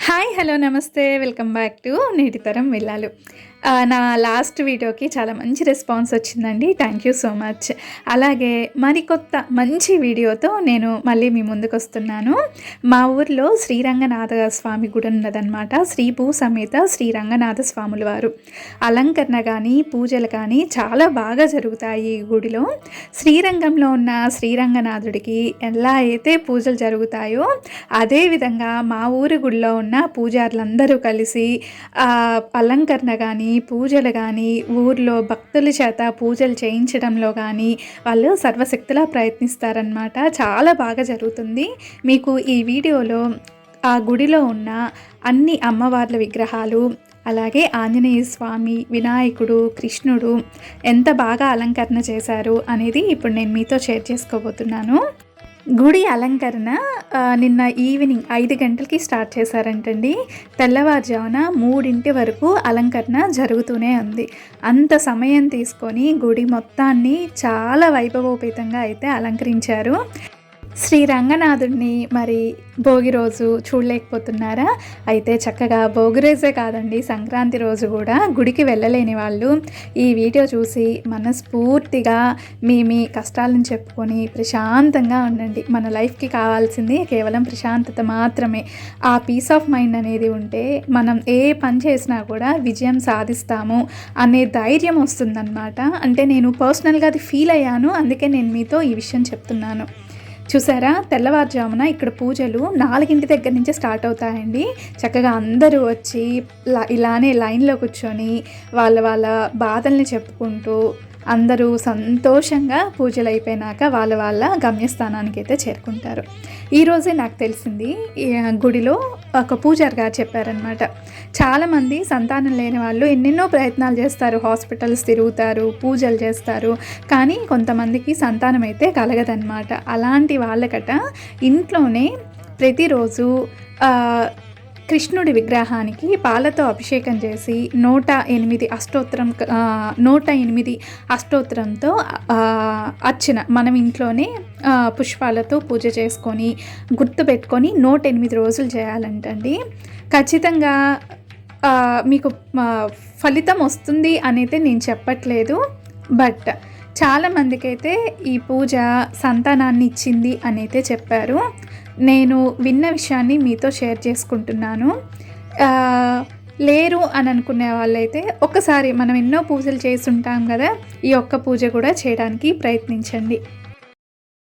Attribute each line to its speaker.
Speaker 1: Hi hello నమస్తే welcome back to నేటి తరం విల్లాలు. నా లాస్ట్ వీడియోకి చాలా మంచి రెస్పాన్స్ వచ్చిందండి. Thank you so much. అలాగే మరికొత్త మంచి వీడియోతో నేను మళ్ళీ మీ ముందుకు వస్తున్నాను. మా ఊర్లో శ్రీరంగనాథ స్వామి గుడి ఉన్నదన్నమాట. శ్రీ భూ సమేత శ్రీరంగనాథ స్వాముల వారు అలంకరణ కానీ పూజలు కానీ చాలా బాగా జరుగుతాయి. ఈ గుడిలో శ్రీరంగంలో ఉన్న శ్రీరంగనాథుడికి ఎలా అయితే పూజలు జరుగుతాయో అదేవిధంగా మా ఊరి గుడిలో ఉన్న పూజారులందరూ కలిసి అలంకరణ కానీ పూజలు కానీ ఊర్లో భక్తుల చేత పూజలు చేయించడంలో కానీ వాళ్ళు సర్వశక్తిలా ప్రయత్నిస్తారనమాట. చాలా బాగా జరుగుతుంది. మీకు ఈ వీడియోలో ఆ గుడిలో ఉన్న అన్ని అమ్మవార్ల విగ్రహాలు, అలాగే ఆంజనేయ స్వామి, వినాయకుడు, కృష్ణుడు ఎంత బాగా అలంకరణ చేశారు అనేది ఇప్పుడు నేను మీతో షేర్ చేసుకోబోతున్నాను. గుడి అలంకరణ నిన్న ఈవినింగ్ 5 గంటలకి స్టార్ట్ చేశారంటండి. తెల్లవారుజామున 3 వరకు అలంకరణ జరుగుతూనే ఉంది. అంత సమయం తీసుకొని గుడి మొత్తాన్ని చాలా వైభవోపేతంగా అయితే అలంకరించారు. శ్రీ రంగనాథుడిని మరి భోగి రోజు చూడలేకపోతున్నారా? అయితే చక్కగా భోగి రోజే కాదండి, సంక్రాంతి రోజు కూడా గుడికి వెళ్ళలేని వాళ్ళు ఈ వీడియో చూసి మనస్ఫూర్తిగా మీ కష్టాలను చెప్పుకొని ప్రశాంతంగా ఉండండి. మన లైఫ్కి కావాల్సింది కేవలం ప్రశాంతత మాత్రమే. ఆ పీస్ ఆఫ్ మైండ్ అనేది ఉంటే మనం ఏ పని చేసినా కూడా విజయం సాధిస్తాము అనే ధైర్యం వస్తుందన్నమాట. అంటే నేను పర్సనల్గా అది ఫీల్ అయ్యాను, అందుకే నేను మీతో ఈ విషయం చెప్తున్నాను. చూసారా, తెల్లవారుజామున ఇక్కడ పూజలు 4 దగ్గర నుంచి స్టార్ట్ అవుతాయండి. చక్కగా అందరూ వచ్చి ఇలానే లైన్లో కూర్చొని వాళ్ళ బాధల్ని చెప్పుకుంటూ అందరూ సంతోషంగా పూజలు అయిపోయినాక వాళ్ళ గమ్యస్థానానికి అయితే చేరుకుంటారు. ఈరోజే నాకు తెలిసింది, గుడిలో ఒక పూజారి గారు చెప్పారనమాట. చాలామంది సంతానం లేని వాళ్ళు ఎన్నెన్నో ప్రయత్నాలు చేస్తారు, హాస్పిటల్స్ తిరుగుతారు, పూజలు చేస్తారు, కానీ కొంతమందికి సంతానం అయితే కలగదనమాట. అలాంటి వాళ్ళకట ఇంట్లోనే ప్రతిరోజు కృష్ణుడి విగ్రహానికి పాలతో అభిషేకం చేసి 108 అష్టోత్తరంతో అర్చన మనం ఇంట్లోనే పుష్పాలతో పూజ చేసుకొని గుర్తుపెట్టుకొని 108 రోజులు చేయాలంటండి. ఖచ్చితంగా మీకు ఫలితం వస్తుంది అనేది నేను చెప్పట్లేదు, బట్ చాలామందికి అయితే ఈ పూజ సంతానాన్ని ఇచ్చింది అనైతే చెప్పారు. నేను విన్న విషయాన్ని మీతో షేర్ చేసుకుంటున్నాను. లేరు అని అనుకునే వాళ్ళైతే ఒకసారి మనం ఎన్నో పూజలు చేసి ఉంటాం కదా, ఈ ఒక్క పూజ కూడా చేయడానికి ప్రయత్నించండి.